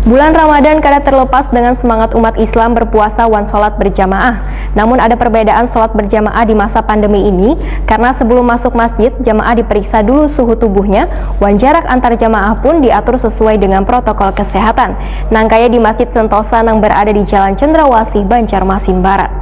Bulan Ramadan kada terlepas dengan semangat umat Islam berpuasa wan sholat berjamaah. Namun ada perbedaan sholat berjamaah di masa pandemi ini karena sebelum masuk masjid, jamaah diperiksa dulu suhu tubuhnya, wan jarak antar jamaah pun diatur sesuai dengan protokol kesehatan. Nangkaya di Masjid Sentosa yang berada di Jalan Cendrawasih, Banjarmasin Barat.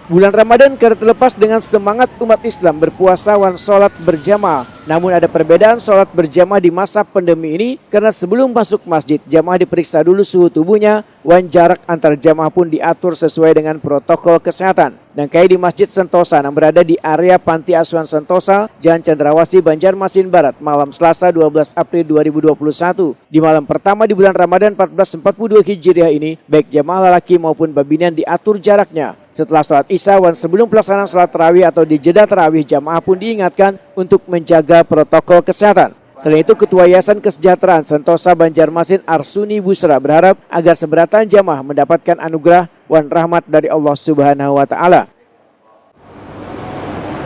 Bulan Ramadan kada terlepas dengan semangat umat Islam berpuasa wan sholat berjamaah. Namun ada perbedaan sholat berjamaah di masa pandemi ini karena sebelum masuk masjid, jamaah diperiksa dulu suhu tubuhnya, wan jarak antar jamaah pun diatur sesuai dengan protokol kesehatan. Dan kayak di Masjid Sentosa yang berada di area Panti Asuhan Sentosa, Jalan Cendrawasih, Banjarmasin Barat, malam Selasa 12 April 2021. Di malam pertama di bulan Ramadan 1442 Hijriah ini, baik jamaah lelaki maupun babinian diatur jaraknya. Setelah sholat Isya wan sebelum pelaksanaan sholat tarawih atau di jeda tarawih, jamaah pun diingatkan untuk menjaga protokol kesehatan. Selain itu, Ketua Yayasan Kesejahteraan Sentosa Banjarmasin Arsuni Busra berharap agar seberatan jamaah mendapatkan anugerah wan rahmat dari Allah Subhanahu wa Ta'ala.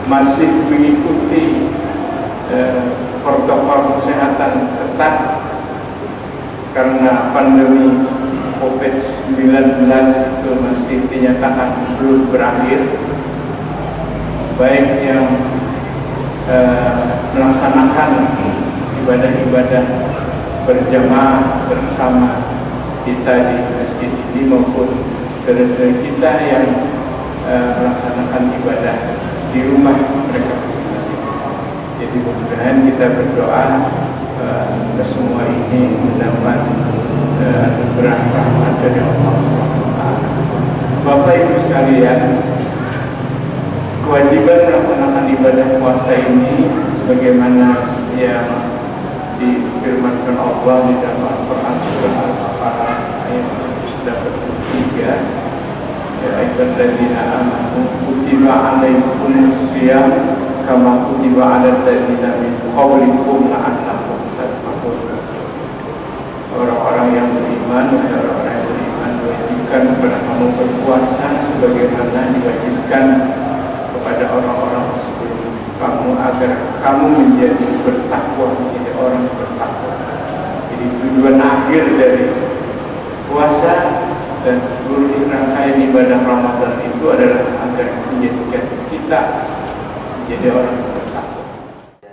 Masih mengikuti protokol kesehatan ketat karena pandemi COVID-19 itu masih dinyatakan belum berakhir, baik yang melaksanakan ibadah-ibadah berjamaah bersama kita di masjid ini maupun saudara-saudara kita yang melaksanakan ibadah di rumah mereka masing-masing. Jadi mudah-mudahan kita berdoa semua ini mendapat anugerah rahmat dari Allah SWT. Bapak Ibu sekalian, kewajiban melaksanakan ibadah puasa ini sebagaimana yang difirmankan Allah di dalam Al-Quran surah Al-Baqarah ayat 103, ya ayyuhalladzina amanu kutiba alaikumus shiyam kama kutiba alal ladzina min qablikum la'allakum tattaqun. Orang-orang yang beriman, orang-orang yang beriman diwajibkan kepada kamu berpuasa sebagaimana diwajibkan kepada orang-orang sebelum kamu agar kamu menjadi bertakwa, menjadi orang bertakwa. Jadi tujuan akhir dari puasa dan seluruh rangkaian ibadah Ramadan itu adalah agar menjadikan kita menjadi orang bertakwa.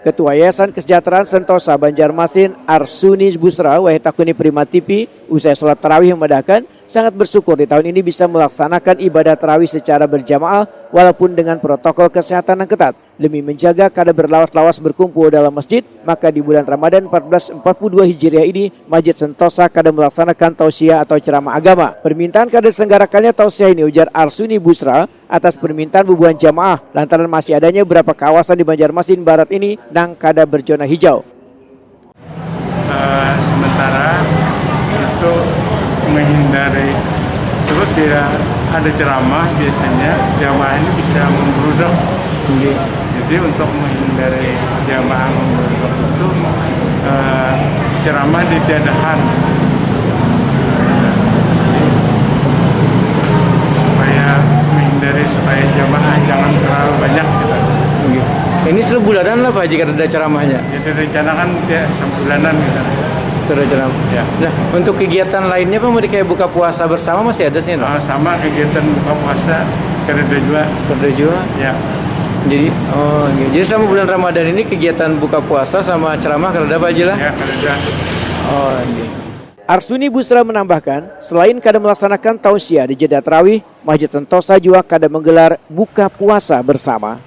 Ketua Yayasan Kesejahteraan Sentosa Banjarmasin Arsuni Busra Wahitakuni Prima TV usai sholat tarawih memedahkan sangat bersyukur di tahun ini bisa melaksanakan ibadah tarawih secara berjamaah walaupun dengan protokol kesehatan yang ketat. Demi menjaga kada berlawas-lawas berkumpul dalam masjid, maka di bulan Ramadan 1442 Hijriah ini, Masjid Sentosa kada melaksanakan tausiah atau ceramah agama. Permintaan kada diselenggarakannya tausiah ini, ujar Arsuni Busra, atas permintaan bubuhan jamaah lantaran masih adanya beberapa kawasan di Banjarmasin Barat ini yang kada berzona hijau. Sementara itu menghindari sebab tidak ada ceramah, biasanya jamaah ini bisa membludak. Jadi untuk menghindari jamaah membludak itu ceramah ditiadakan supaya jamaah jangan terlalu banyak gitu. Ini sebulanan lah Pak jika ada ceramahnya. Jadi rencanakan ya sebulanan gitu. Ceramah. Ya. Nah, untuk kegiatan lainnya Pak, mau kayak buka puasa bersama masih ada sih? Sama kegiatan buka puasa kerja juga. Ya. Jadi jadi selama bulan Ramadan ini kegiatan buka puasa sama ceramah kerja apa aja lah? Ya, kerja. Arsuni Busra menambahkan, selain kada melaksanakan tausiah di jeda tarawih, Masjid Sentosa juga kada menggelar buka puasa bersama.